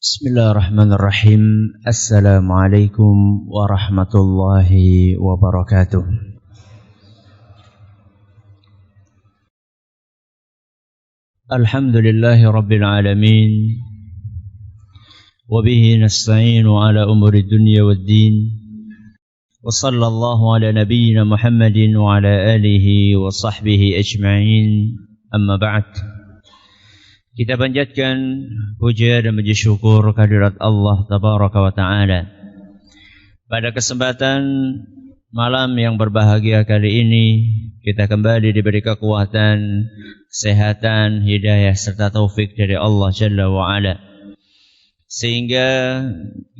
Bismillahirrahmanirrahim. Assalamualaikum warahmatullahi wabarakatuh. Alhamdulillahi rabbil alamin. Wabihi nasta'inu ala umuri dunya waddin. Wa sallallahu ala nabiyyina Muhammadin wa ala alihi wa sahbihi ajma'in. Amma ba'd. Kita panjatkan puja dan puji syukur kehadirat Allah Tabaraka wa Ta'ala. Pada kesempatan malam yang berbahagia kali ini, kita kembali diberi kekuatan, kesehatan, hidayah serta taufik dari Allah Jalla wa Ala, sehingga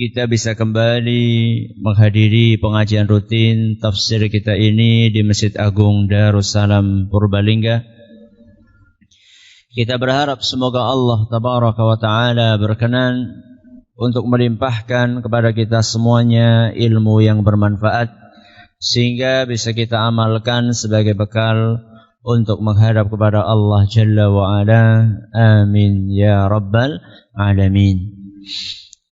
kita bisa kembali menghadiri pengajian rutin tafsir kita ini di Masjid Agung Darussalam Purbalingga. Kita berharap semoga Allah Tabaraka wa Ta'ala berkenan untuk melimpahkan kepada kita semuanya ilmu yang bermanfaat, sehingga bisa kita amalkan sebagai bekal untuk menghadap kepada Allah Jalla wa Ala. Amin ya Rabbal Alamin.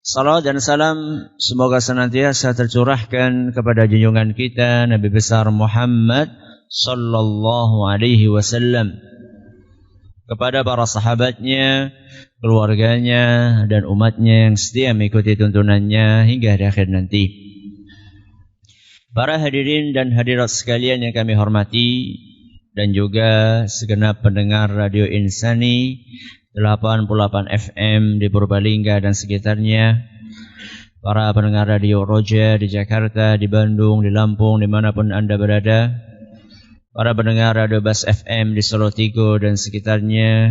Salawat dan salam semoga senantiasa tercurahkan kepada junjungan kita Nabi besar Muhammad sallallahu alaihi wasallam, kepada para sahabatnya, keluarganya, dan umatnya yang setia mengikuti tuntunannya hingga di akhir nanti. Para hadirin dan hadirat sekalian yang kami hormati, dan juga segenap pendengar Radio Insani 88 FM di Purbalingga dan sekitarnya, para pendengar Radio Roja di Jakarta, di Bandung, di Lampung, dimanapun Anda berada, para pendengar Radio Bas FM di Solo Tigo dan sekitarnya,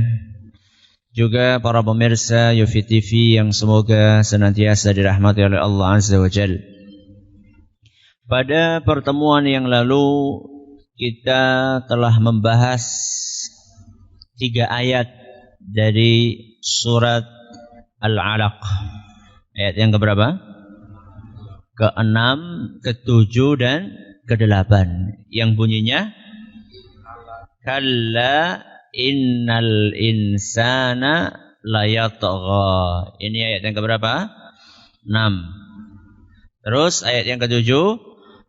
juga para pemirsa Yufi TV yang semoga senantiasa dirahmati oleh Allah Azza wa Jalla. Pada pertemuan yang lalu kita telah membahas 3 ayat dari surat Al-Alaq. Ayat yang keberapa? Ke-6, ke-7 dan ke-8, yang bunyinya kalla innal insana layatgha. Ini ayat yang keberapa? 6. Terus ayat yang ke-7,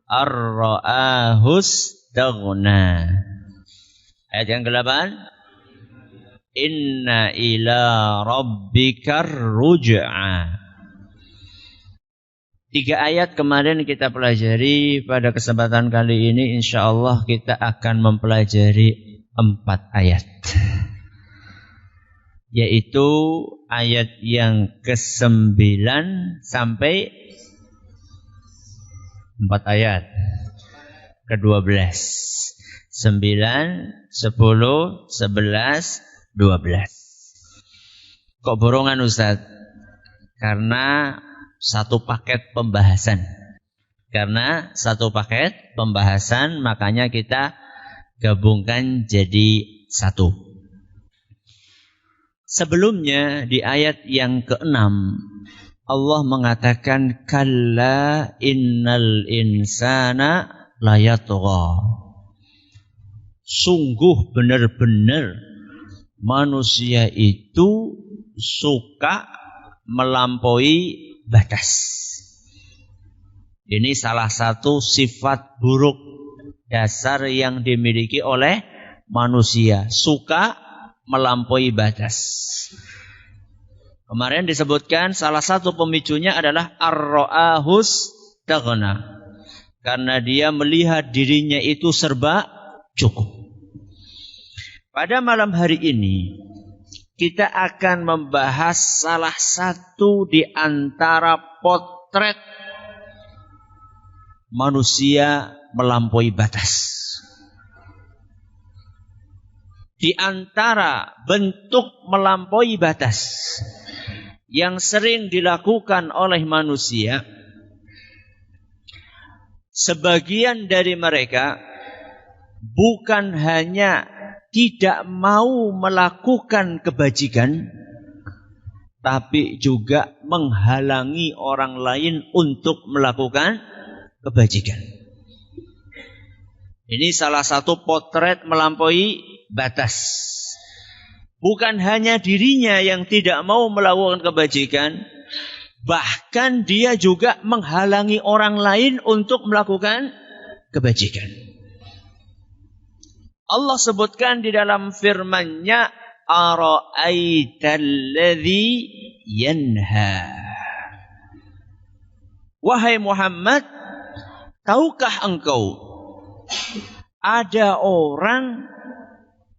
ar-ra'ahus taghna. Ayat yang ke-8, inna ila rabbikar ruj'a. 3 ayat kemarin kita pelajari. Pada kesempatan kali ini insyaallah kita akan mempelajari 4 ayat, yaitu ayat yang ke-9 sampai 4 ayat ke-12, 9, 10, 11, 12. Kok borongan Ustaz? Karena satu paket pembahasan. Makanya kita gabungkan jadi 1. Sebelumnya di ayat yang ke-6 Allah mengatakan kalla innal insana layatgha. Sungguh benar-benar manusia itu suka melampaui batas. Ini salah satu sifat buruk dasar yang dimiliki oleh manusia, suka melampaui batas. Kemarin disebutkan salah satu pemicunya adalah ar-ra'ahus taghna, karena dia melihat dirinya itu serba cukup. Pada malam hari ini kita akan membahas salah satu di antara potret manusia melampaui batas. Di antara bentuk melampaui batas yang sering dilakukan oleh manusia, sebagian dari mereka bukan hanya tidak mau melakukan kebajikan, tapi juga menghalangi orang lain untuk melakukan kebajikan. Ini salah satu potret melampaui batas. Bukan hanya dirinya yang tidak mau melakukan kebajikan, Bahkan dia juga menghalangi orang lain untuk melakukan kebajikan. Allah sebutkan di dalam firman-Nya, ara'aitalladzi yanha. Wahai Muhammad, tahukah engkau ada orang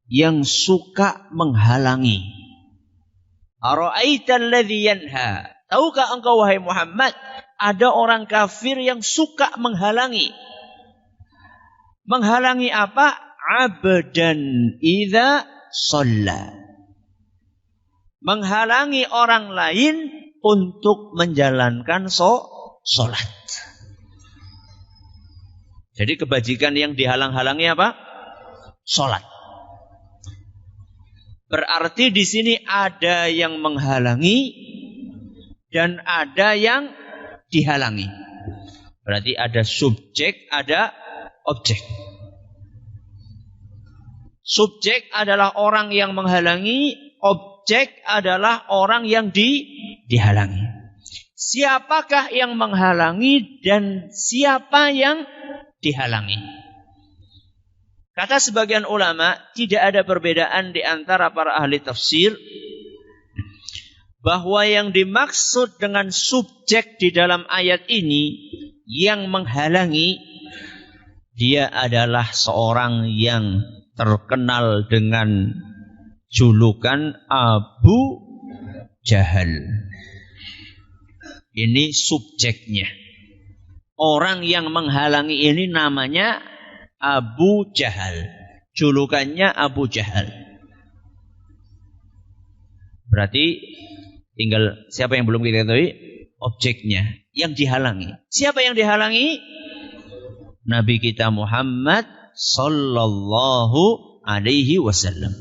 yang suka menghalangi? Ara'aitalladzi yanha. Tahukah engkau wahai Muhammad, ada orang kafir yang suka menghalangi. Menghalangi apa? Abdan idza shalla. Menghalangi orang lain untuk menjalankan sholat. Jadi kebajikan yang dihalang-halangi apa? Sholat. Berarti di sini ada yang menghalangi dan ada yang dihalangi. Berarti ada subjek, ada objek. Subjek adalah orang yang menghalangi, objek adalah orang yang dihalangi. Siapakah yang menghalangi dan siapa yang dihalangi? Kata sebagian ulama, tidak ada perbedaan di antara para ahli tafsir bahwa yang dimaksud dengan subjek di dalam ayat ini yang menghalangi, dia adalah seorang yang terkenal dengan julukan Abu Jahal. Ini subjeknya. Orang yang menghalangi ini namanya Abu Jahal. Julukannya Abu Jahal. Berarti tinggal siapa yang belum kita ketahui? Objeknya. Yang dihalangi. Siapa yang dihalangi? Nabi kita Muhammad sallallahu alaihi wasallam.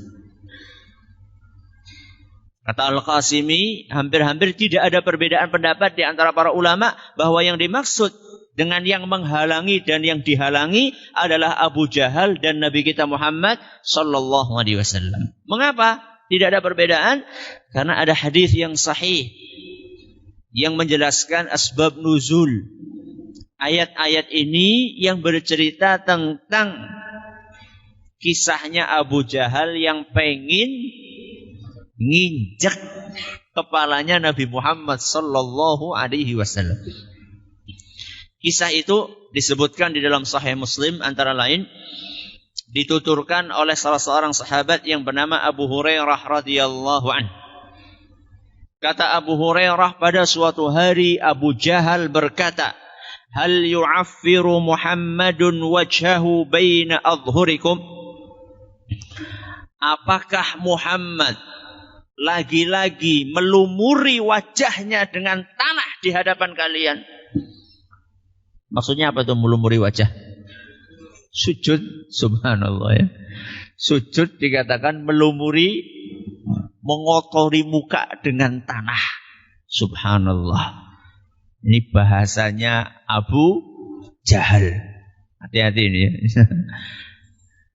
Kata Al-Qasimi, hampir-hampir tidak ada perbedaan pendapat di antara para ulama bahwa yang dimaksud dengan yang menghalangi dan yang dihalangi adalah Abu Jahal dan Nabi kita Muhammad sallallahu alaihi wasallam. Mengapa tidak ada perbedaan? Karena ada hadis yang sahih yang menjelaskan asbab nuzul ayat-ayat ini yang bercerita tentang kisahnya Abu Jahal yang pengen nginjek kepalanya Nabi Muhammad sallallahu alaihi wasallam. Kisah itu disebutkan di dalam Sahih Muslim, antara lain dituturkan oleh salah seorang sahabat yang bernama Abu Hurairah radhiyallahu anhu. Kata Abu Hurairah, pada suatu hari Abu Jahal berkata, "Hal yu'affiru Muhammadun wajhahu baina adhhurikum?" Apakah Muhammad lagi-lagi melumuri wajahnya dengan tanah di hadapan kalian? Maksudnya apa itu melumuri wajah? Sujud, subhanallah ya. Sujud dikatakan melumuri, mengotori muka dengan tanah. Subhanallah. Ini bahasanya Abu Jahal. Hati-hati ini ya.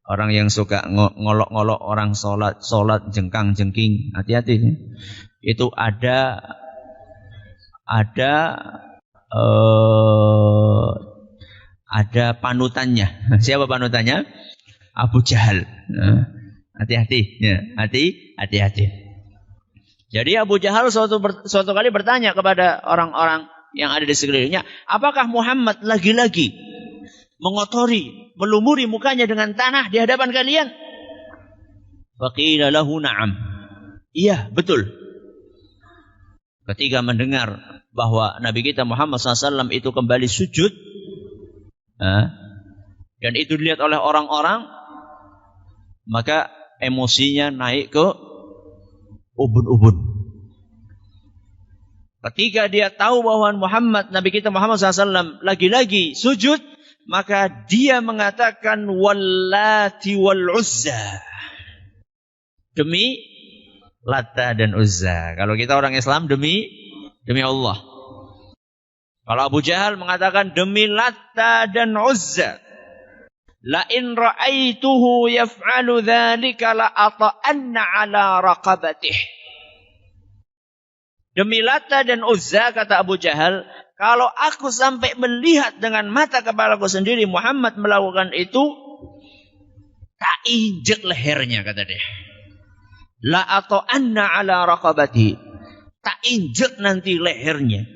Orang yang suka ngolok-ngolok orang sholat jengkang-jengking. Hati-hati. Itu ada panutannya. Siapa panutannya? Abu Jahal. Hati-hati. Ya, hati-hati. Jadi Abu Jahal suatu kali bertanya kepada orang-orang yang ada di sekelilingnya, apakah Muhammad lagi-lagi mengotori, melumuri mukanya dengan tanah di hadapan kalian? Faqila lahu na'am. Iya, betul. Ketika mendengar bahwa Nabi kita Muhammad SAW itu kembali sujud, dan itu dilihat oleh orang-orang, maka emosinya naik ke ubun-ubun. Ketika dia tahu bahwa Nabi kita Muhammad SAW lagi-lagi sujud, maka dia mengatakan wallati wal uzza. Demi Lata dan Uzza. Kalau kita orang Islam demi Allah. Kalau Abu Jahal mengatakan demi Lata dan Uzza. La in ra'aituhu yaf'alu dzalika la ata'anna 'ala raqabatih. Demi Lata dan Uzza, kata Abu Jahal, kalau aku sampai melihat dengan mata kepalaku sendiri Muhammad melakukan itu, tak injek lehernya, kata dia. La atau anna ala raqabati, tak injek nanti lehernya.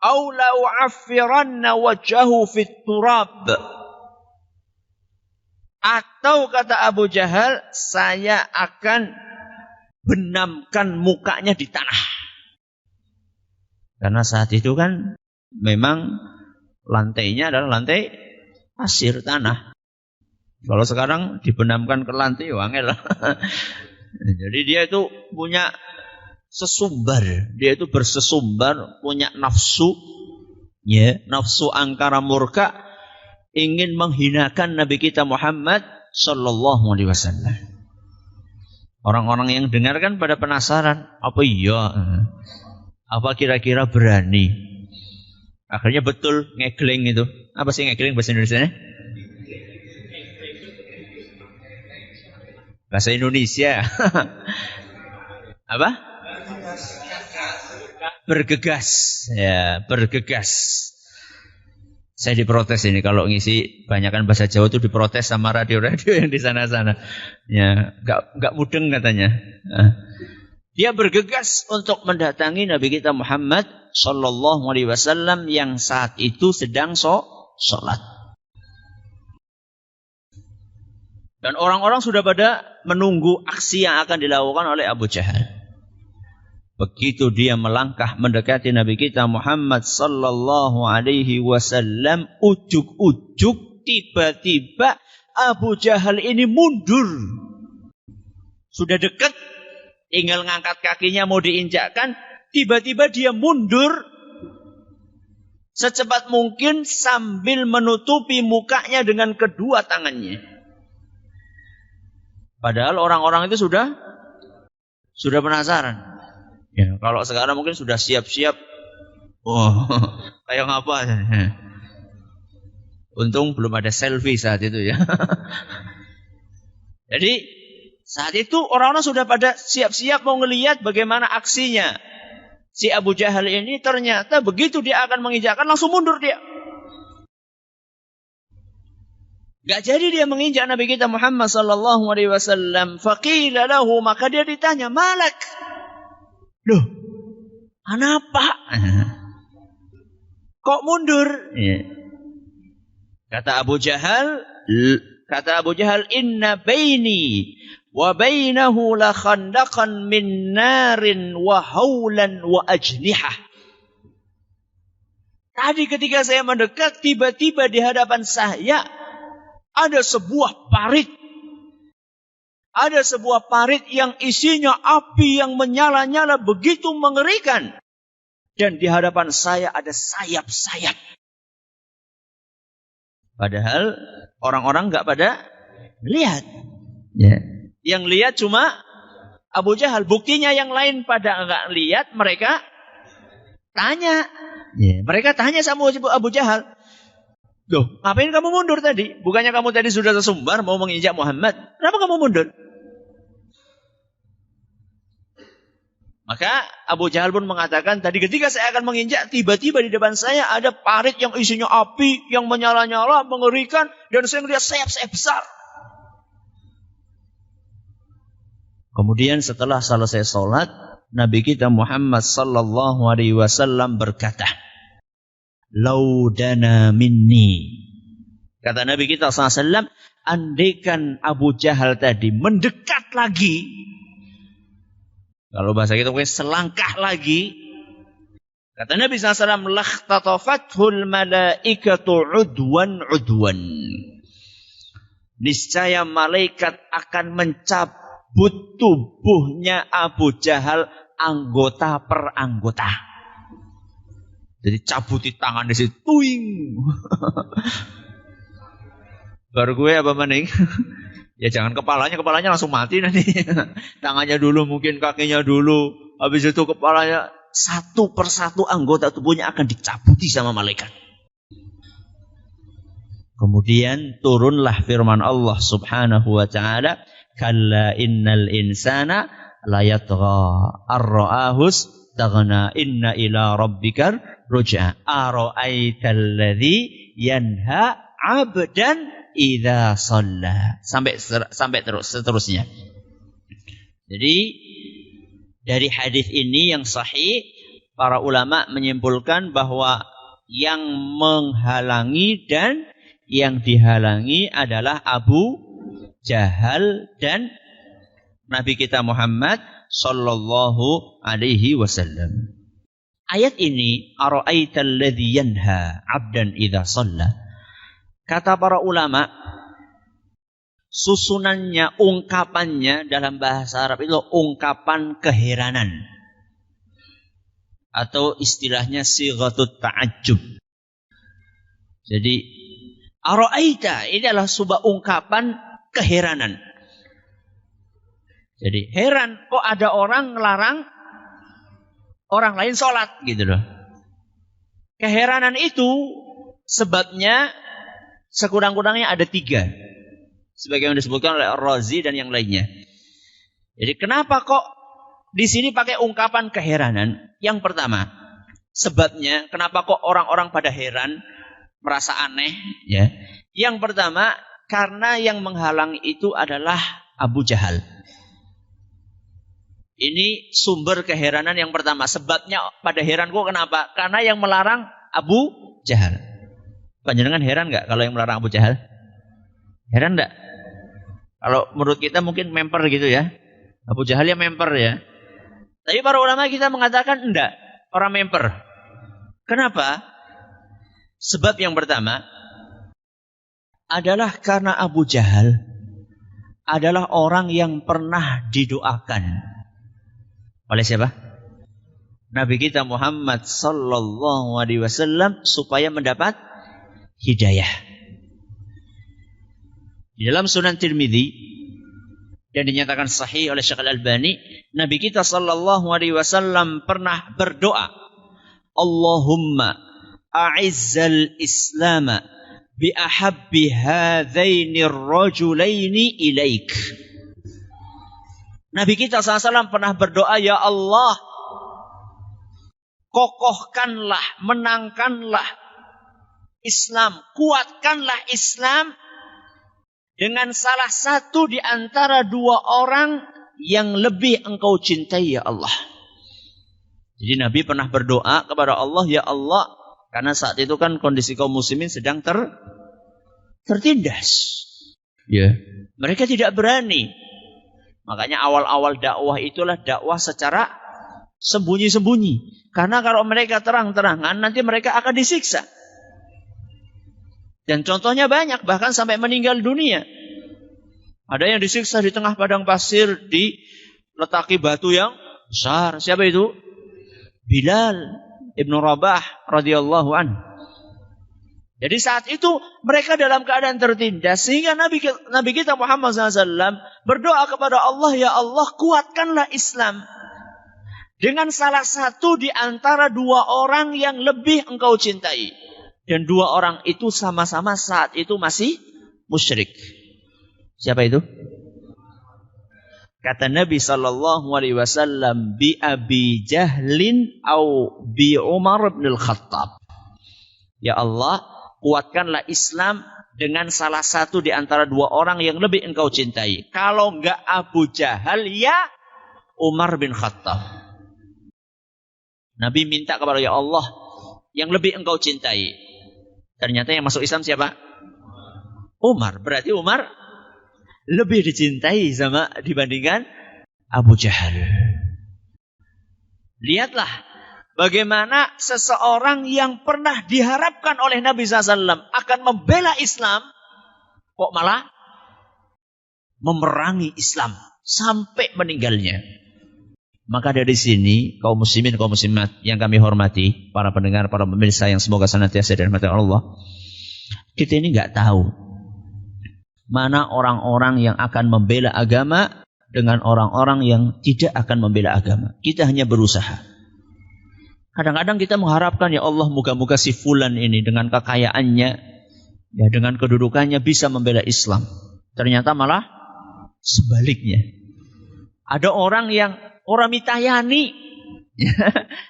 Au la u'affiranna wajhahu fit turab. Atau kata Abu Jahal, saya akan benamkan mukanya di tanah. Karena saat itu kan memang lantainya adalah lantai pasir tanah. Kalau sekarang dibenamkan ke lantai, wangel. Jadi dia itu punya sesumbar. Dia itu bersesumbar, punya nafsu. Ya, nafsu angkara murka. Ingin menghinakan Nabi kita Muhammad sallallahu alaihi wasallam. Orang-orang yang dengar kan pada penasaran, apa iya? Apa kira-kira berani? Akhirnya betul ngegling itu. Apa sih ngegling bahasa Indonesianya? Bahasa Indonesia. Apa? Bergegas. Ya, bergegas. Saya diprotes ini kalau ngisi banyakan bahasa Jawa itu diprotes sama radio-radio yang di sana-sana. Ya, enggak mudeng katanya. Dia bergegas untuk mendatangi Nabi kita Muhammad sallallahu alaihi wasallam yang saat itu sedang sholat. Dan orang-orang sudah pada menunggu aksi yang akan dilakukan oleh Abu Jahal. Begitu dia melangkah mendekati Nabi kita Muhammad sallallahu alaihi wasallam, ujuk-ujuk tiba-tiba Abu Jahal ini mundur. Sudah dekat, tinggal ngangkat kakinya mau diinjakkan, tiba-tiba dia mundur secepat mungkin sambil menutupi mukanya dengan kedua tangannya. Padahal orang-orang itu sudah penasaran. Ya, kalau sekarang mungkin sudah siap-siap. Oh, kayak ngapa? Untung belum ada selfie saat itu ya. Jadi saat itu orang-orang sudah pada siap-siap mau ngelihat bagaimana aksinya. Si Abu Jahal ini ternyata begitu dia akan menginjakkan langsung mundur dia. Gak jadi dia menginjak Nabi kita Muhammad sallallahu alaihi wasallam. Faqila lahu, maka dia ditanya, malak? Loh, kenapa? Kok mundur? Kata Abu Jahal, inna baini wa bainahu la khandaqan min narin wa haulan wa ajnihah. Tadi ketika saya mendekat, tiba-tiba di hadapan saya ada sebuah parit. Ada sebuah parit yang isinya api yang menyala-nyala begitu mengerikan. Dan di hadapan saya ada sayap-sayap. Padahal orang-orang enggak pada lihat. Ya. Yang lihat cuma Abu Jahal. Buktinya yang lain pada enggak lihat, mereka tanya. Ya. Mereka tanya sama Abu Jahal. Loh, ngapain kamu mundur tadi? Bukannya kamu tadi sudah sesumbar mau menginjak Muhammad. Kenapa kamu mundur? Maka Abu Jahal pun mengatakan, tadi ketika saya akan menginjak, tiba-tiba di depan saya ada parit yang isinya api, yang menyala-nyala, mengerikan, dan saya melihat sayap-sayap besar. Kemudian setelah selesai sholat, Nabi kita Muhammad sallallahu alaihi wasallam berkata, laudana minni. Kata Nabi kita SAW, andaikan Abu Jahal tadi mendekat lagi, kalau bahasa kita mungkin selangkah lagi, kata Nabi SAW, lakhtatafathul malaikatu udwan. Niscaya malaikat akan mencabut tubuhnya Abu Jahal anggota per anggota. Jadi cabuti tangan di situ, tuing. Baru gue apa maning? Ya jangan kepalanya langsung mati nanti. Tangannya dulu, mungkin kakinya dulu. Habis itu kepalanya, satu persatu anggota tubuhnya akan dicabuti sama malaikat. Kemudian turunlah firman Allah subhanahu wa ta'ala, kalla innal insana layatgha ar-ra'ahus istaghna inna ila rabbikar ruj'a ara'aital ladzi yanha 'abdan idza shalla sampai seterusnya. Jadi dari hadis ini yang sahih, para ulama menyimpulkan bahwa yang menghalangi dan yang dihalangi adalah Abu Jahal dan Nabi kita Muhammad sallallahu alaihi wasallam. Ayat ini, ara'aital ladzi yanha 'abdan idza shalla. Kata para ulama, susunannya, ungkapannya dalam bahasa Arab itu ungkapan keheranan. Atau istilahnya sighatut ta'ajjub. Jadi, ara'aita ini adalah sebuah ungkapan keheranan. Jadi, heran kok ada orang ngelarang orang lain sholat gitu loh. Keheranan itu sebabnya sekurang-kurangnya ada 3. Sebagaimana disebutkan oleh Ar-Razi dan yang lainnya. Jadi kenapa kok di sini pakai ungkapan keheranan? Yang pertama, sebabnya kenapa kok orang-orang pada heran, merasa aneh, ya. Yang pertama, karena yang menghalangi itu adalah Abu Jahal. Ini sumber keheranan yang pertama. Sebabnya pada heran kok kenapa? Karena yang melarang Abu Jahal. Panjenengan heran nggak kalau yang melarang Abu Jahal? Heran nggak? Kalau menurut kita mungkin memper gitu ya. Abu Jahal ya memper ya. Tapi para ulama kita mengatakan enggak. Orang memper. Kenapa? Sebab yang pertama adalah karena Abu Jahal adalah orang yang pernah didoakan. Oleh siapa? Nabi kita Muhammad sallallahu alaihi wasallam supaya mendapat hidayah. Di dalam Sunan Tirmidzi dan dinyatakan sahih oleh Syekh Al-Albani, Nabi kita sallallahu alaihi wasallam pernah berdoa, Allahumma a'izzal islama bi ahabbi hadzaini ar-rajulaini ilaik. Nabi kita SAW pernah berdoa, ya Allah, kokohkanlah, menangkanlah Islam, kuatkanlah Islam dengan salah satu di antara 2 orang yang lebih engkau cintai, ya Allah. Jadi Nabi pernah berdoa kepada Allah, ya Allah, karena saat itu kan kondisi kaum muslimin sedang tertindas. Ya. Mereka tidak berani. Makanya awal-awal dakwah itulah dakwah secara sembunyi-sembunyi. Karena kalau mereka terang-terangan, nanti mereka akan disiksa. Dan contohnya banyak, bahkan sampai meninggal dunia. Ada yang disiksa di tengah padang pasir, diletaki batu yang besar. Siapa itu? Bilal ibnu Rabah radhiyallahu anhu. Jadi saat itu mereka dalam keadaan tertindas, sehingga Nabi kita Muhammad SAW berdoa kepada Allah, ya Allah, kuatkanlah Islam dengan salah satu di antara 2 orang yang lebih engkau cintai. Dan 2 orang itu sama-sama saat itu masih musyrik. Siapa itu? Kata Nabi SAW, bi Abi Jahlin au bi Umar bin Al-Khattab. Ya Allah, kuatkanlah Islam dengan salah satu di antara 2 orang yang lebih engkau cintai. Kalau enggak Abu Jahal, ya Umar bin Khattab. Nabi minta kepada ya Allah, yang lebih engkau cintai. Ternyata yang masuk Islam siapa? Umar. Berarti Umar lebih dicintai dibandingkan Abu Jahal. Lihatlah bagaimana seseorang yang pernah diharapkan oleh Nabi SAW akan membela Islam, kok malah memerangi Islam sampai meninggalnya. Maka dari sini kaum muslimin, kaum muslimat yang kami hormati, para pendengar, para pemirsa yang semoga senantiasa dirahmati Allah, kita ini nggak tahu mana orang-orang yang akan membela agama dengan orang-orang yang tidak akan membela agama. Kita hanya berusaha. Kadang-kadang kita mengharapkan, ya Allah, moga-moga si fulan ini dengan kekayaannya, ya dengan kedudukannya bisa membela Islam. Ternyata malah sebaliknya. Ada orang yang orang mitayani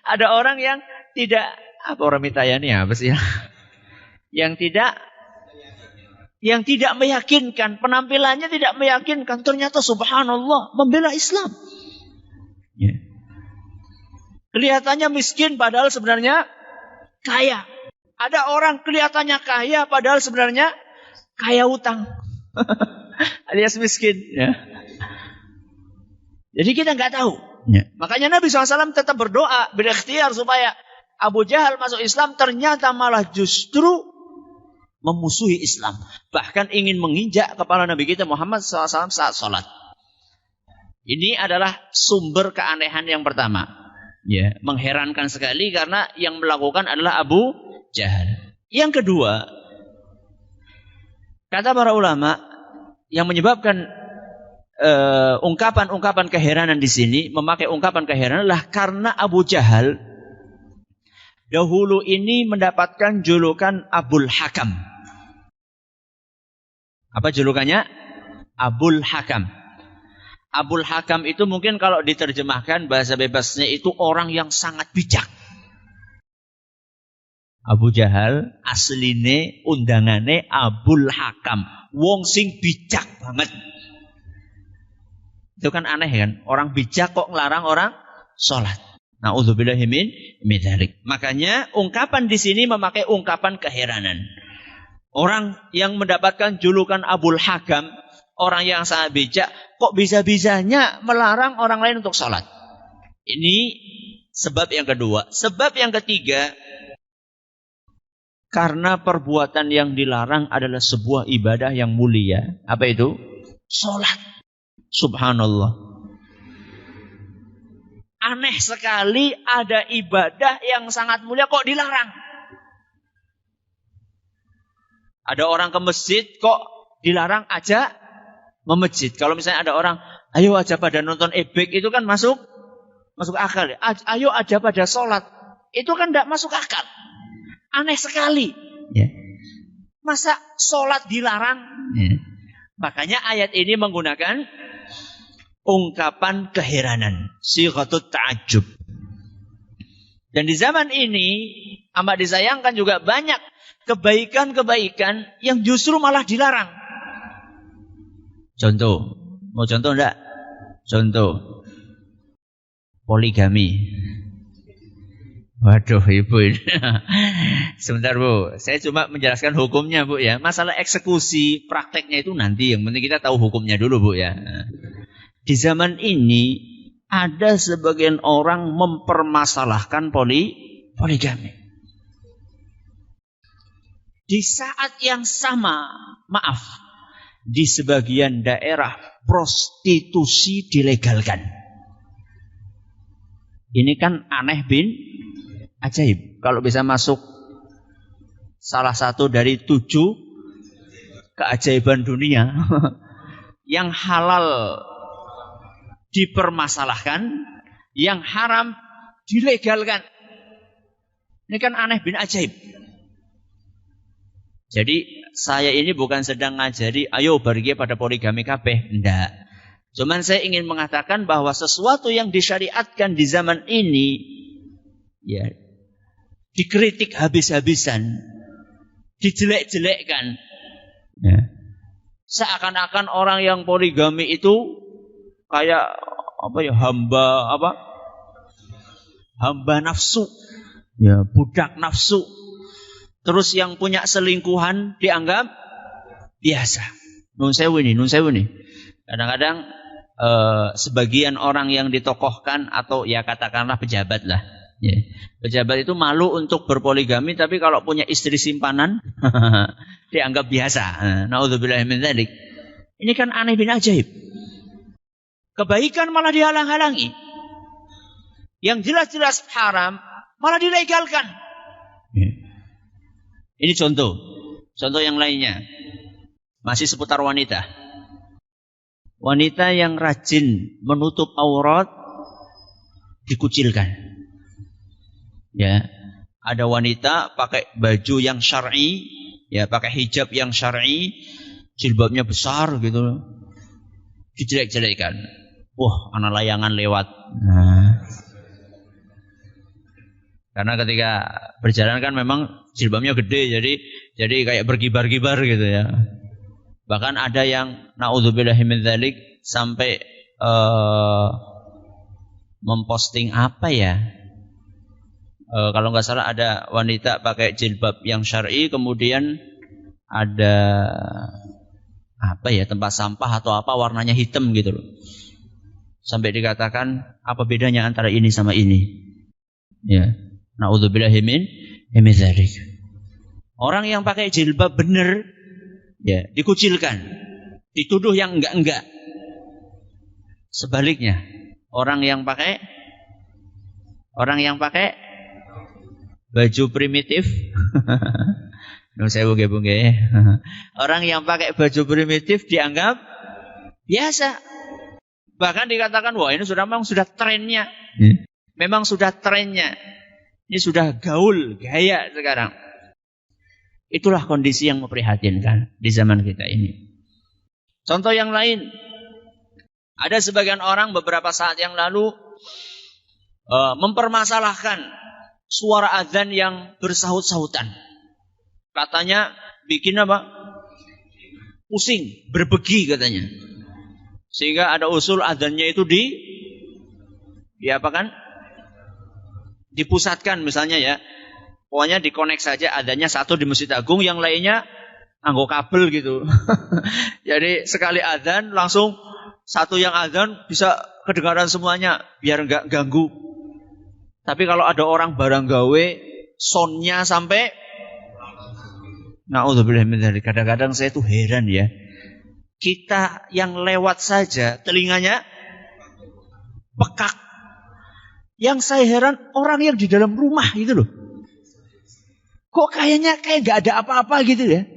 Ada orang yang tidak, apa orang mitayani apa sih ya? Yang tidak meyakinkan, penampilannya tidak meyakinkan, ternyata subhanallah membela Islam. Ya. Kelihatannya miskin padahal sebenarnya kaya. Ada orang kelihatannya kaya padahal sebenarnya kaya utang. Alias miskin. Ya. Jadi kita nggak tahu. Ya. Makanya Nabi SAW tetap berdoa, berikhtiar supaya Abu Jahal masuk Islam, ternyata malah justru memusuhi Islam. Bahkan ingin menginjak kepala Nabi kita Muhammad SAW saat sholat. Ini adalah sumber keanehan yang pertama. Ya, mengherankan sekali karena yang melakukan adalah Abu Jahal. Yang kedua, kata para ulama, yang menyebabkan ungkapan-ungkapan keheranan di sini, memakai ungkapan keheranan adalah karena Abu Jahal dahulu ini mendapatkan julukan Abul Hakam. Apa julukannya? Abul Hakam. Abul Hakam itu mungkin kalau diterjemahkan bahasa bebasnya itu orang yang sangat bijak. Abu Jahal asline undangane Abul Hakam, wong sing bijak banget. Itu kan aneh kan, orang bijak kok ngelarang orang sholat. Na'udzubillahi min dzalik. Makanya ungkapan di sini memakai ungkapan keheranan. Orang yang mendapatkan julukan Abul Hakam, orang yang sangat bijak, kok bisa-bisanya melarang orang lain untuk sholat. Ini sebab yang kedua. Sebab yang ketiga, karena perbuatan yang dilarang adalah sebuah ibadah yang mulia. Apa itu? Sholat. Subhanallah. Aneh sekali ada ibadah yang sangat mulia kok dilarang. Ada orang ke masjid kok dilarang aja memejid. Kalau misalnya ada orang, ayo aja pada nonton ebek, itu kan masuk akal. Ayo aja pada sholat, itu kan tidak masuk akal. Aneh sekali. Ya. Masa sholat dilarang? Ya. Makanya ayat ini menggunakan ungkapan keheranan, sighatut ta'ajjub. Dan di zaman ini amat disayangkan juga banyak kebaikan-kebaikan yang justru malah dilarang. Contoh, mau contoh enggak? Contoh, poligami. Waduh, ibu ini. Sebentar bu, saya cuma menjelaskan hukumnya bu ya. Masalah eksekusi, prakteknya itu nanti. Yang penting kita tahu hukumnya dulu bu ya. Di zaman ini ada sebagian orang mempermasalahkan poligami. Di saat yang sama, maaf, di sebagian daerah prostitusi dilegalkan. Ini kan aneh bin ajaib. Kalau bisa masuk salah satu dari 7 keajaiban dunia yang halal dipermasalahkan, yang haram dilegalkan. Ini kan aneh bin ajaib. Jadi saya ini bukan sedang ngajari ayo pergi pada poligami kabeh, enggak. Cuman saya ingin mengatakan bahwa sesuatu yang disyariatkan di zaman ini ya dikritik habis-habisan, dijelek-jelekkan. Ya. Seakan-akan orang yang poligami itu kayak hamba nafsu. Ya, budak nafsu. Terus yang punya selingkuhan dianggap biasa. Nun sewu nih. Kadang-kadang sebagian orang yang ditokohkan atau ya katakanlah pejabat lah. Ya. Pejabat itu malu untuk berpoligami, tapi kalau punya istri simpanan dianggap biasa. Na'udzubillahi min dzalik. Ini kan aneh bin ajaib. Kebaikan malah dihalang-halangi. Yang jelas-jelas haram malah dilegalkan. Ya. Ini contoh. Contoh yang lainnya. Masih seputar wanita. Wanita yang rajin menutup aurat dikucilkan. Ya, ada wanita pakai baju yang syar'i, ya pakai hijab yang syar'i, jilbabnya besar gitu. Dijelek-jelekkan. Wah, anak layangan lewat. Nah. Karena ketika berjalan kan memang jilbabnya gede, jadi kayak berkibar-kibar gitu ya. Bahkan ada yang naudzubillahi min dzalik sampai memposting apa ya? Kalau nggak salah ada wanita pakai jilbab yang syar'i, kemudian ada apa ya, tempat sampah atau apa warnanya hitam gitu loh. Sampai dikatakan apa bedanya antara ini sama ini? Ya. Naudzubillahi min dzalik. Orang yang pakai jilbab benar ya dikucilkan, dituduh yang enggak. Sebaliknya, orang yang pakai baju primitif no sewu nggih. Orang yang pakai baju primitif dianggap biasa. Bahkan dikatakan wah ini memang sudah trennya. Memang sudah trennya. Ini sudah gaul, gaya sekarang. Itulah kondisi yang memprihatinkan di zaman kita ini. Contoh yang lain. Ada sebagian orang beberapa saat yang lalu mempermasalahkan suara azan yang bersahut-sahutan. Katanya bikin apa? Pusing, berbegi katanya. Sehingga ada usul azannya itu diapakan? Dipusatkan misalnya ya. Pokoknya dikonek saja adanya satu di Masjid Agung, yang lainnya nganggo kabel gitu. Jadi sekali adzan langsung satu yang adzan bisa kedengaran semuanya biar enggak ganggu. Tapi kalau ada orang barang gawe soundnya sampai naudzubillah min dzalik. Kadang-kadang saya tuh heran ya. Kita yang lewat saja telinganya pekak. Yang saya heran orang yang di dalam rumah gitu loh. Kok kayaknya kayak gak ada apa-apa gitu ya.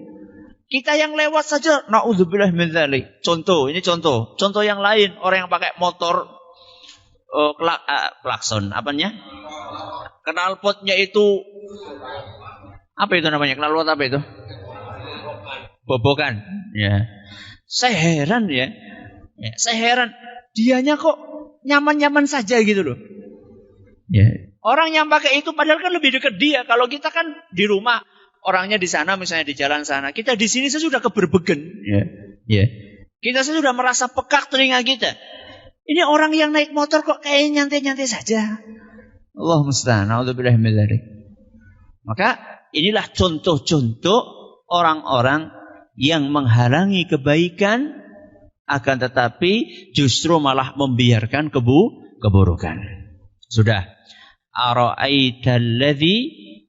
Kita yang lewat saja naudzubillah min dzalik. Ini contoh yang lain, orang yang pakai motor klakson apanya? Knalpotnya itu apa itu namanya? Knalpot apa itu? Bobokan. Ya. Saya heran ya. Saya heran dianya kok nyaman-nyaman saja gitu loh. Ya. Orang yang pakai itu padahal kan lebih dekat dia. Kalau kita kan di rumah, orangnya di sana misalnya di jalan sana. Kita di sini sudah keberbegen. Ya. Kita sudah merasa pekak telinga kita. Ini orang yang naik motor kok kayak nyantai-nyantai saja. Allah musta'an. A'udzubillahi min dzalik. Maka inilah contoh-contoh orang-orang yang menghalangi kebaikan, akan tetapi justru malah membiarkan keburukan. Sudah. Ara'aitalladzi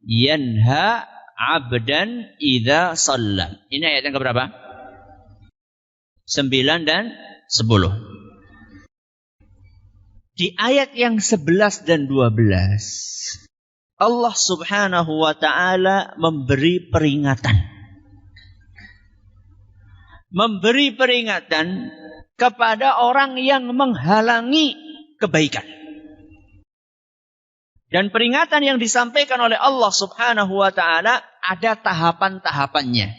yanha 'abdan idza shalla. Ini ayat yang keberapa? 9 dan 10. Di ayat yang 11 dan 12 Allah Subhanahu wa taala memberi peringatan. Memberi peringatan kepada orang yang menghalangi kebaikan. Dan peringatan yang disampaikan oleh Allah Subhanahu wa taala ada tahapan-tahapannya.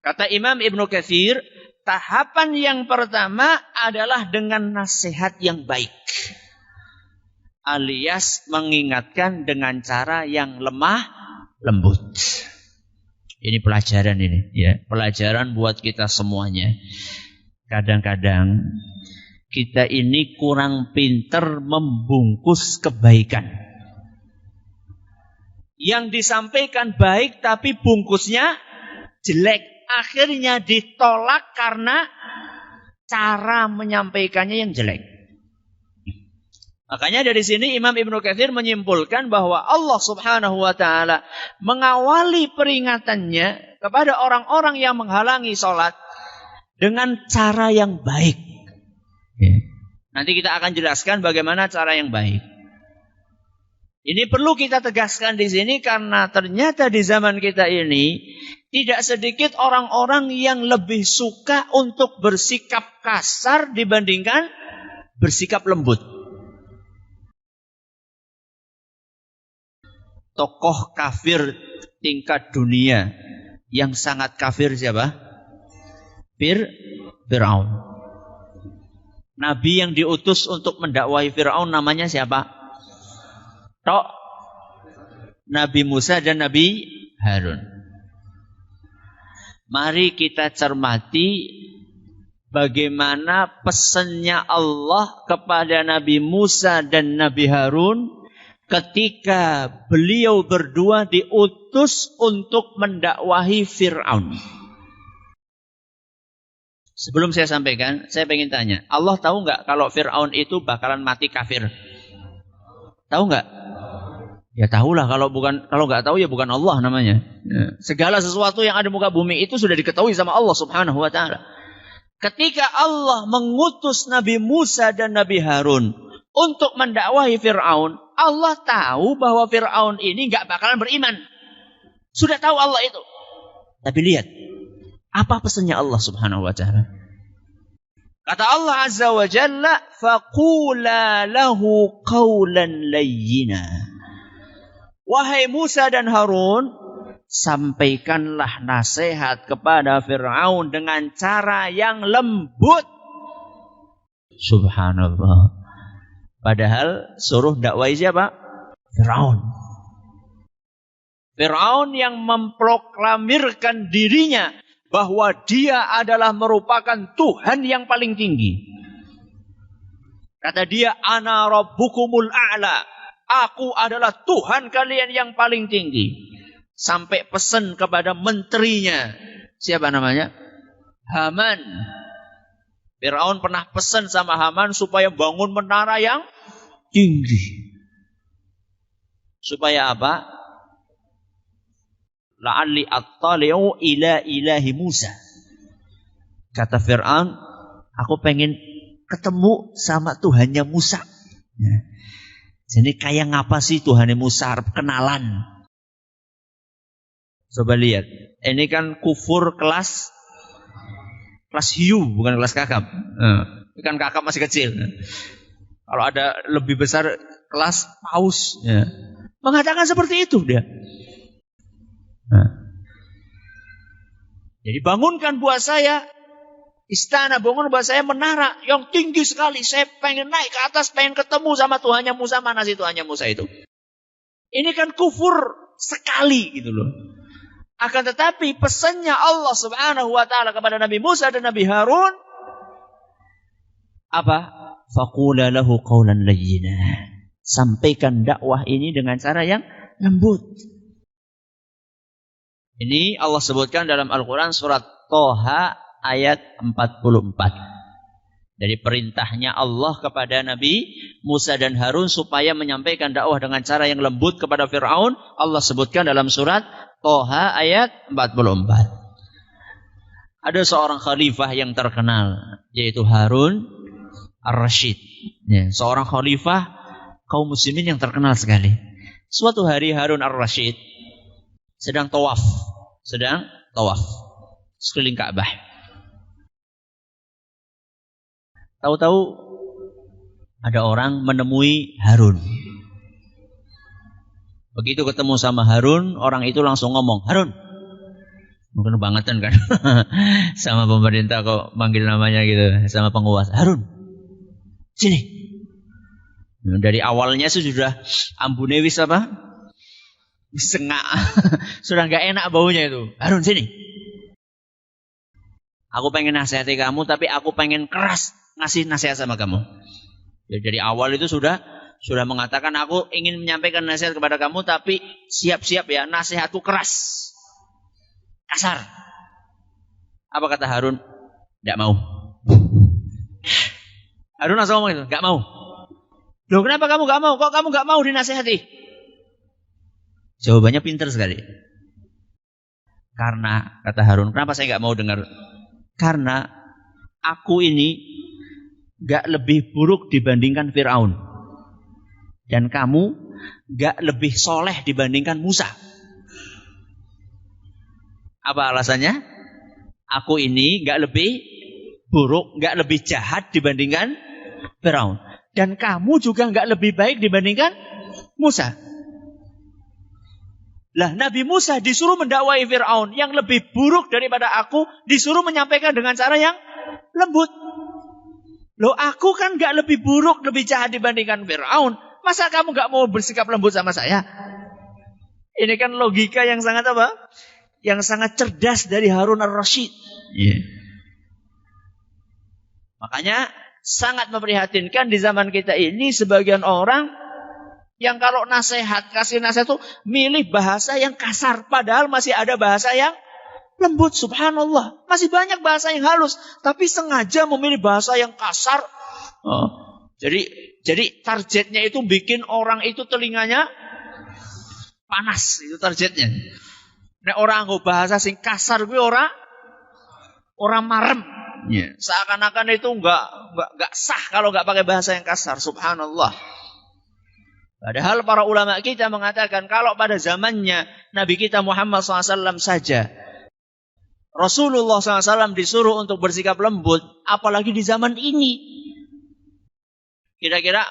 Kata Imam Ibnu Katsir, tahapan yang pertama adalah dengan nasihat yang baik. Alias mengingatkan dengan cara yang lemah lembut. Ini pelajaran ini, ya, pelajaran buat kita semuanya. Kadang-kadang kita ini kurang pinter membungkus kebaikan. Yang disampaikan baik tapi bungkusnya jelek. Akhirnya ditolak karena cara menyampaikannya yang jelek. Makanya dari sini Imam Ibnu Katsir menyimpulkan bahwa Allah Subhanahu wa taala mengawali peringatannya kepada orang-orang yang menghalangi salat dengan cara yang baik. Nanti kita akan jelaskan bagaimana cara yang baik. Ini perlu kita tegaskan di sini karena ternyata di zaman kita ini tidak sedikit orang-orang yang lebih suka untuk bersikap kasar dibandingkan bersikap lembut. Tokoh kafir tingkat dunia yang sangat kafir siapa? Fir'aun. Nabi yang diutus untuk mendakwahi Fir'aun namanya siapa? tok Nabi Musa dan Nabi Harun. Mari kita cermati bagaimana pesannya Allah kepada Nabi Musa dan Nabi Harun ketika beliau berdua diutus untuk mendakwahi Fir'aun. Sebelum saya sampaikan, saya ingin tanya, Allah tahu nggak kalau Fir'aun itu bakalan mati kafir? Tahu nggak? Ya tahulah, kalau nggak tahu ya bukan Allah namanya. Ya. Segala sesuatu yang ada di muka bumi itu sudah diketahui sama Allah Subhanahu wa taala. Ketika Allah mengutus Nabi Musa dan Nabi Harun untuk mendakwahi Fir'aun, Allah tahu bahwa Fir'aun ini nggak bakalan beriman. Sudah tahu Allah itu. Tapi lihat, apa pesannya Allah Subhanahu wa taala? Kata Allah Azza wa Jalla, "Faqula lahu qawlan layyina." Wahai Musa dan Harun, sampaikanlah nasihat kepada Fir'aun dengan cara yang lembut. Subhanallah. Padahal suruh dakwai siapa? Fir'aun. Fir'aun yang memproklamirkan dirinya bahwa dia adalah merupakan Tuhan yang paling tinggi. Kata dia, "Ana rabbukumul a'la." Aku adalah Tuhan kalian yang paling tinggi. Sampai pesan kepada menterinya. Siapa namanya? Haman. Fir'aun pernah pesan sama Haman supaya bangun menara yang tinggi. Supaya apa? La'alli attali'u ila ilahi Musa. Kata Fir'aun, aku pengen ketemu sama Tuhannya Musa. Ya. Jadi kayak ngapa sih Tuhannya Musa? Kenalan. Coba lihat. Ini kan kufur kelas hiu, bukan kelas kakap. Ini kan kakap masih kecil. Kalau ada lebih besar kelas paus. Ya. Mengatakan seperti itu dia. Jadi bangunkan buat saya istana, bangun buat saya menara yang tinggi sekali. Saya pengen naik ke atas, pengen ketemu sama Tuhannya Musa. Mana sih Tuhannya Musa itu? Ini kan kufur sekali gitu loh. Akan tetapi pesannya Allah Subhanahu wa taala kepada Nabi Musa dan Nabi Harun apa? Faqula lahu qawlan layyina. Sampaikan dakwah ini dengan cara yang lembut. Ini Allah sebutkan dalam Al-Quran surat Toha ayat 44. Dari perintahnya Allah kepada Nabi Musa dan Harun supaya menyampaikan dakwah dengan cara yang lembut kepada Fir'aun, Allah sebutkan dalam surat Toha ayat 44. Ada seorang khalifah yang terkenal, yaitu Harun Ar-Rasyid. Ya, seorang khalifah kaum muslimin yang terkenal sekali. Suatu hari Harun Ar-Rasyid sedang tawaf sekeliling Ka'bah. Tahu-tahu ada orang menemui Harun. Begitu ketemu sama Harun, orang itu langsung ngomong, "Harun." Mungkin bangetan kan sama pemerintah kok manggil namanya gitu, sama penguasa. "Harun, sini." Dari awalnya sudah ambunewis apa? Sengak. Sudah gak enak baunya itu. "Harun, sini. Aku pengen nasihati kamu, tapi aku pengen keras ngasih nasihat sama kamu." Jadi dari awal itu sudah mengatakan, aku ingin menyampaikan nasihat kepada kamu, tapi siap-siap ya, nasihatku keras. Kasar. Apa kata Harun? Tidak mau. Harun langsung ngomong itu, gak mau. Loh, kenapa kamu gak mau? Kok kamu gak mau dinasihati? Jawabannya pintar sekali. Karena, kata Harun, kenapa saya gak mau dengar? Karena aku ini gak lebih buruk dibandingkan Fir'aun. Dan kamu gak lebih soleh dibandingkan Musa. Apa alasannya? Aku ini gak lebih buruk, gak lebih jahat dibandingkan Fir'aun. Dan kamu juga gak lebih baik dibandingkan Musa. Lah, Nabi Musa disuruh mendakwai Fir'aun yang lebih buruk daripada aku, disuruh menyampaikan dengan cara yang lembut. Loh, aku kan gak lebih buruk, lebih jahat dibandingkan Fir'aun. Masa kamu nggak mau bersikap lembut sama saya? Ini kan logika yang sangat apa? Yang sangat cerdas dari Harun ar-Rasyid. Yeah. Makanya sangat memprihatinkan di zaman kita ini sebagian orang yang kalau kasih nasihat itu milih bahasa yang kasar. Padahal masih ada bahasa yang lembut, subhanallah. Masih banyak bahasa yang halus. Tapi sengaja memilih bahasa yang kasar. Jadi targetnya itu bikin orang itu telinganya panas. Itu targetnya. Nek orang nggo bahasa sing kasar gue orang marem. Yeah. Seakan-akan itu enggak sah kalau enggak pakai bahasa yang kasar. Subhanallah. Padahal para ulama kita mengatakan kalau pada zamannya Nabi kita Muhammad SAW saja Rasulullah SAW disuruh untuk bersikap lembut, apalagi di zaman ini. Kira-kira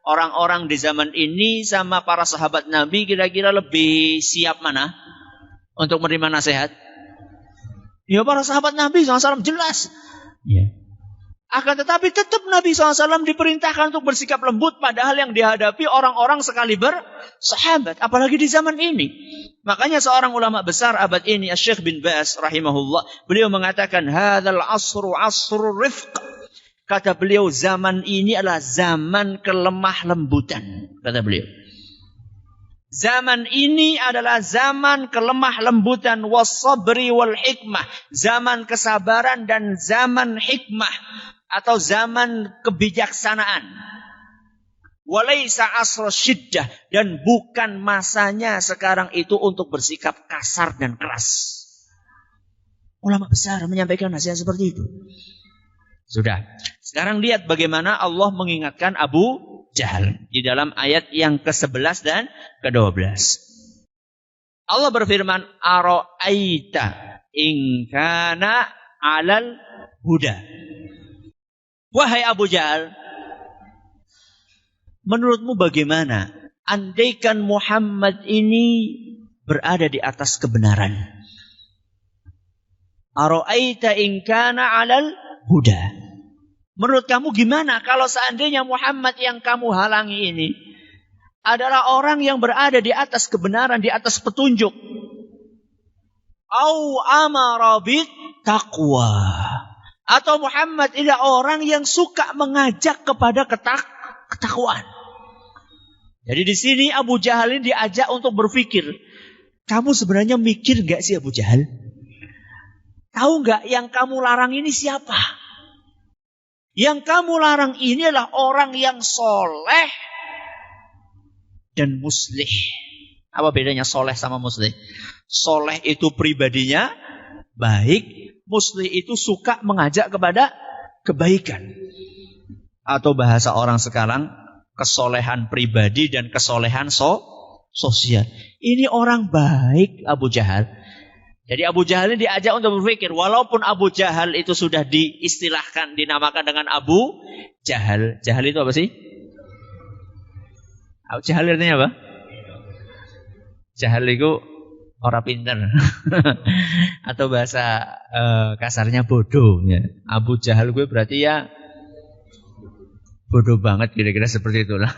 orang-orang di zaman ini sama para sahabat Nabi kira-kira lebih siap mana untuk menerima nasihat? Ya para sahabat Nabi SAW jelas. Yeah. Akan tetapi tetap Nabi SAW diperintahkan untuk bersikap lembut padahal yang dihadapi orang-orang sekaliber sahabat. Apalagi di zaman ini. Makanya seorang ulama besar abad ini, Syekh bin Baz rahimahullah. Beliau mengatakan, Hadzal asru asru rifq. Kata beliau, zaman ini adalah zaman kelemah lembutan. Kata beliau. Zaman ini adalah zaman kelemah lembutan. Was-sabri wal hikmah. Zaman kesabaran dan zaman hikmah. Atau zaman kebijaksanaan. Walaysa asra syiddah. Dan bukan masanya sekarang itu untuk bersikap kasar dan keras. Ulama besar menyampaikan nasihat seperti itu. Sudah. Sekarang lihat bagaimana Allah mengingatkan Abu Jahal. Di dalam ayat yang ke-11 dan ke-12. Allah berfirman. Ara'aita in kana alal huda. Wahai Abu Jahal, menurutmu bagaimana andaikan Muhammad ini berada di atas kebenaran? Ara'aita in kana 'alal huda. Menurut kamu gimana kalau seandainya Muhammad yang kamu halangi ini adalah orang yang berada di atas kebenaran, di atas petunjuk? Au amara bit taqwa. Atau Muhammad adalah orang yang suka mengajak kepada ketakwaan. Jadi di sini Abu Jahal ini diajak untuk berpikir. Kamu sebenarnya mikir gak sih Abu Jahal? Tahu gak yang kamu larang ini siapa? Yang kamu larang ini adalah orang yang soleh dan muslih. Apa bedanya soleh sama muslih? Soleh itu pribadinya baik. Muslih itu suka mengajak kepada kebaikan. Atau bahasa orang sekarang, kesolehan pribadi dan kesolehan sosial. Ini orang baik Abu Jahal. Jadi Abu Jahal ini diajak untuk berpikir. Walaupun Abu Jahal itu sudah diistilahkan, dinamakan dengan Abu Jahal. Jahal itu apa sih? Abu Jahal artinya apa? Jahal itu orang pinter. Atau bahasa kasarnya bodoh. Ya. Abu Jahal gue berarti ya bodoh banget, kira-kira seperti itulah.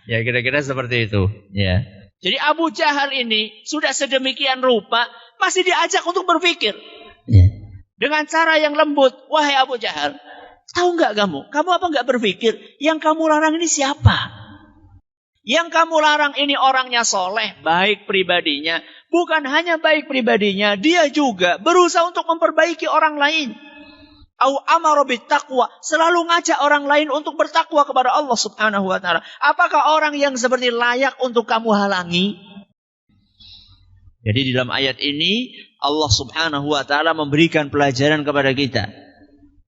Ya kira-kira seperti itu. Ya. Jadi Abu Jahal ini sudah sedemikian rupa masih diajak untuk berpikir. Ya. Dengan cara yang lembut. Wahai Abu Jahal, tahu nggak kamu? Kamu apa nggak berpikir? Yang kamu larang ini siapa? Yang kamu larang ini orangnya soleh, baik pribadinya. Bukan hanya baik pribadinya, dia juga berusaha untuk memperbaiki orang lain. Au amara bit taqwa, selalu ngajak orang lain untuk bertakwa kepada Allah Subhanahu wa taala. Apakah orang yang seperti layak untuk kamu halangi? Jadi di dalam ayat ini Allah Subhanahu wa taala memberikan pelajaran kepada kita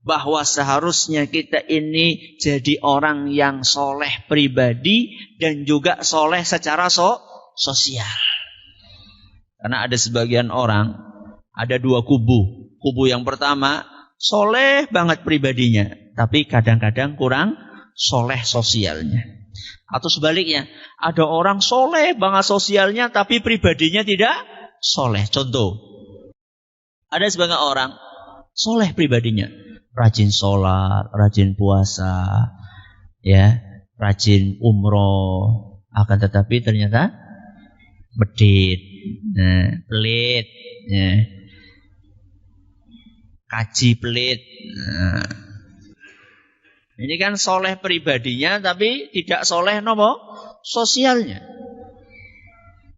bahwa seharusnya kita ini jadi orang yang soleh pribadi dan juga soleh secara sosial. Karena ada sebagian orang, ada dua kubu. Kubu yang pertama, soleh banget pribadinya, tapi kadang-kadang kurang soleh sosialnya. Atau sebaliknya, ada orang soleh banget sosialnya, tapi pribadinya tidak soleh. Contoh, ada sebagian orang soleh pribadinya, rajin sholat, rajin puasa, ya, rajin umroh, akan tetapi ternyata medit, pelit, kaji pelit. Ini kan soleh pribadinya, tapi tidak soleh sosialnya.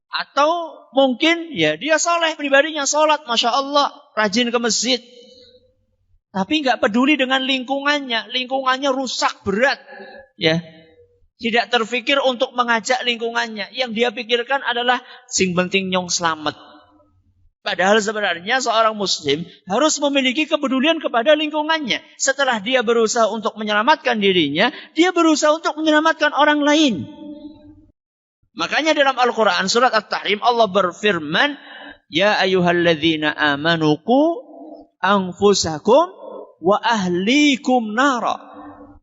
Atau mungkin ya dia soleh pribadinya, sholat, masya Allah, rajin ke masjid, tapi nggak peduli dengan lingkungannya rusak berat, ya. Tidak terfikir untuk mengajak lingkungannya. Yang dia pikirkan adalah sing penting nyong selamat. Padahal sebenarnya seorang muslim harus memiliki kepedulian kepada lingkungannya. Setelah dia berusaha untuk menyelamatkan dirinya, dia berusaha untuk menyelamatkan orang lain. Makanya dalam Al-Quran surat At-Tahrim Allah berfirman, Ya ayyuhalladzina amanuku anfusakum wa ahlikum nara.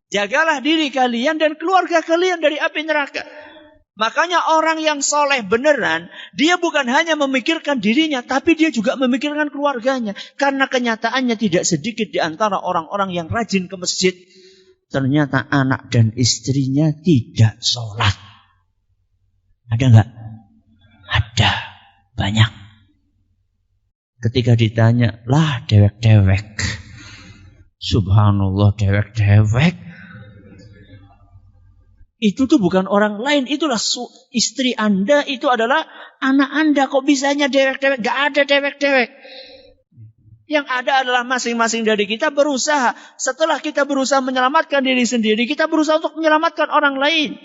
Jagalah diri kalian dan keluarga kalian dari api neraka. Makanya orang yang soleh beneran, dia bukan hanya memikirkan dirinya, tapi dia juga memikirkan keluarganya. Karena kenyataannya tidak sedikit di antara orang-orang yang rajin ke masjid, ternyata anak dan istrinya tidak sholat. Ada nggak? Ada, banyak. Ketika ditanya, lah dewek-dewek. Subhanallah, dewek-dewek. Itu tuh bukan orang lain, itulah istri Anda, itu adalah anak Anda. Kok bisanya dewek-dewek? Gak ada dewek-dewek. Yang ada adalah masing-masing dari kita berusaha. Setelah kita berusaha menyelamatkan diri sendiri, kita berusaha untuk menyelamatkan orang lain.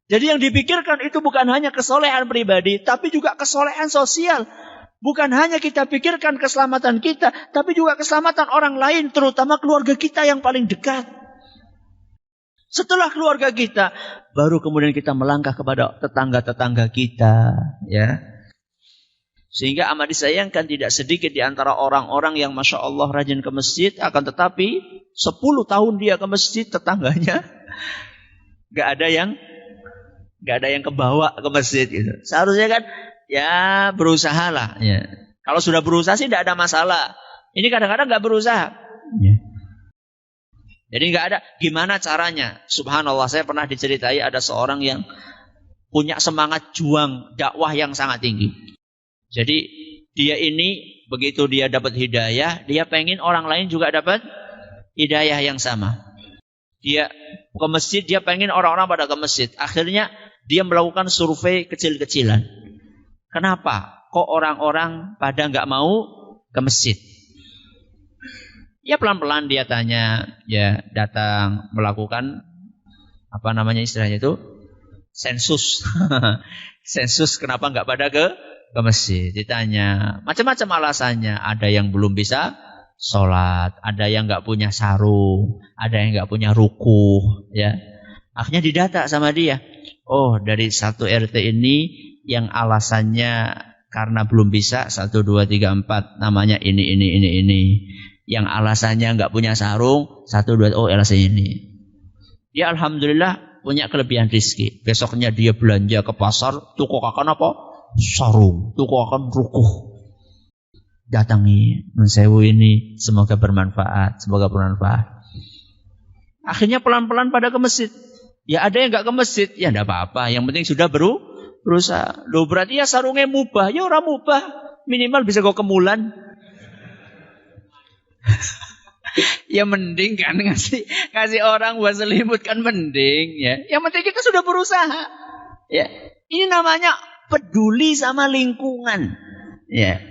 Jadi yang dipikirkan itu bukan hanya kesolehan pribadi, tapi juga kesolehan sosial. Bukan hanya kita pikirkan keselamatan kita, tapi juga keselamatan orang lain, terutama keluarga kita yang paling dekat. Setelah keluarga kita, baru kemudian kita melangkah kepada tetangga-tetangga kita, ya. Sehingga amat disayangkan tidak sedikit di antara orang-orang yang Masya Allah rajin ke masjid, akan tetapi 10 tahun dia ke masjid, tetangganya gak ada yang kebawa ke masjid gitu. Seharusnya kan ya berusaha lah, ya. Kalau sudah berusaha sih tidak ada masalah. Ini kadang-kadang gak berusaha, ya. Jadi nggak ada. Gimana caranya? Subhanallah, saya pernah diceritai ada seorang yang punya semangat juang dakwah yang sangat tinggi. Jadi dia ini begitu dia dapat hidayah, dia pengen orang lain juga dapat hidayah yang sama. Dia ke masjid, dia pengen orang-orang pada ke masjid. Akhirnya dia melakukan survei kecil-kecilan. Kenapa? Kok orang-orang pada nggak mau ke masjid? Ya pelan-pelan dia tanya, ya datang melakukan apa namanya istilahnya itu sensus, sensus kenapa nggak pada ke masjid? Ditanya macam-macam alasannya. Ada yang belum bisa sholat, ada yang nggak punya sarung, ada yang nggak punya rukuh, ya. Akhirnya didata sama dia. Oh, dari satu RT ini yang alasannya karena belum bisa 1, 2, 3, 4 namanya ini. Yang alasannya nggak punya sarung 1, 2, oh alasannya ini. Dia alhamdulillah punya kelebihan rezeki. Besoknya dia belanja ke pasar, tukokakan apa? Sarung, tukokakan rukuh. Datangi mensewu ini, semoga bermanfaat. Akhirnya pelan-pelan pada ke masjid. Ya ada yang nggak ke masjid, ya enggak apa-apa. Yang penting sudah berusaha. Loh berarti ya sarungnya mubah, ya orang mubah. Minimal bisa go kemulan. Ya mending kan ngasih orang buat selimut kan mending, ya. Yang penting kita sudah berusaha. Ya. Ini namanya peduli sama lingkungan. Ya.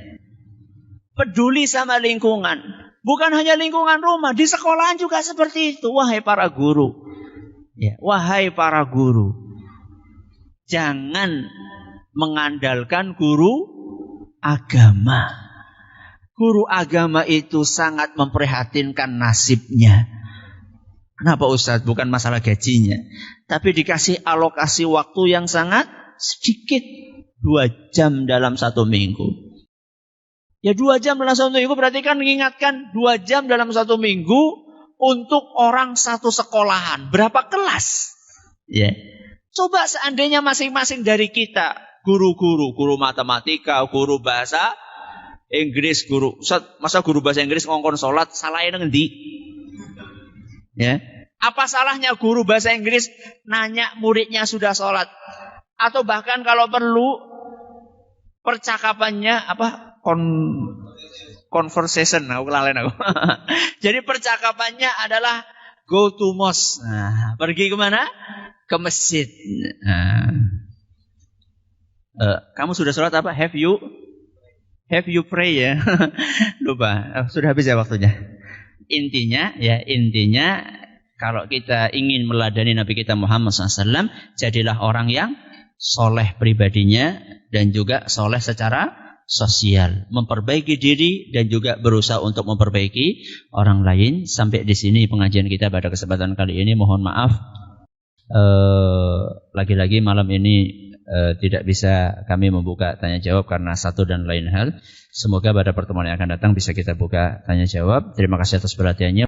Peduli sama lingkungan. Bukan hanya lingkungan rumah, di sekolahan juga seperti itu. Wahai para guru. Ya, wahai para guru. Jangan mengandalkan guru agama. Guru agama itu sangat memprihatinkan nasibnya. Kenapa Ustaz? Bukan masalah gajinya. Tapi dikasih alokasi waktu yang sangat sedikit. 2 jam dalam 1 minggu. Ya 2 jam dalam 1 minggu berarti kan mengingatkan 2 jam dalam 1 minggu untuk orang satu sekolahan. Berapa kelas? Ya. Coba seandainya masing-masing dari kita. Guru matematika, guru bahasa Inggris, masa guru bahasa Inggris ngongkon sholat, salahnya ngendi? Ya, Apa salahnya guru bahasa Inggris nanya muridnya sudah sholat? Atau bahkan kalau perlu percakapannya apa? Conversation. Aku kelalen aku. Jadi percakapannya adalah go to mosque. Nah, pergi kemana? Ke masjid. Nah. Kamu sudah sholat apa? Have you pray ya? Lupa. Sudah habis ya waktunya. Intinya kalau kita ingin meladani Nabi kita Muhammad SAW, jadilah orang yang soleh pribadinya dan juga soleh secara sosial, memperbaiki diri dan juga berusaha untuk memperbaiki orang lain. Sampai di sini pengajian kita pada kesempatan kali ini. Mohon maaf, lagi-lagi malam ini tidak bisa kami membuka tanya jawab karena satu dan lain hal. Semoga pada pertemuan yang akan datang bisa kita buka tanya jawab. Terima kasih atas perhatiannya.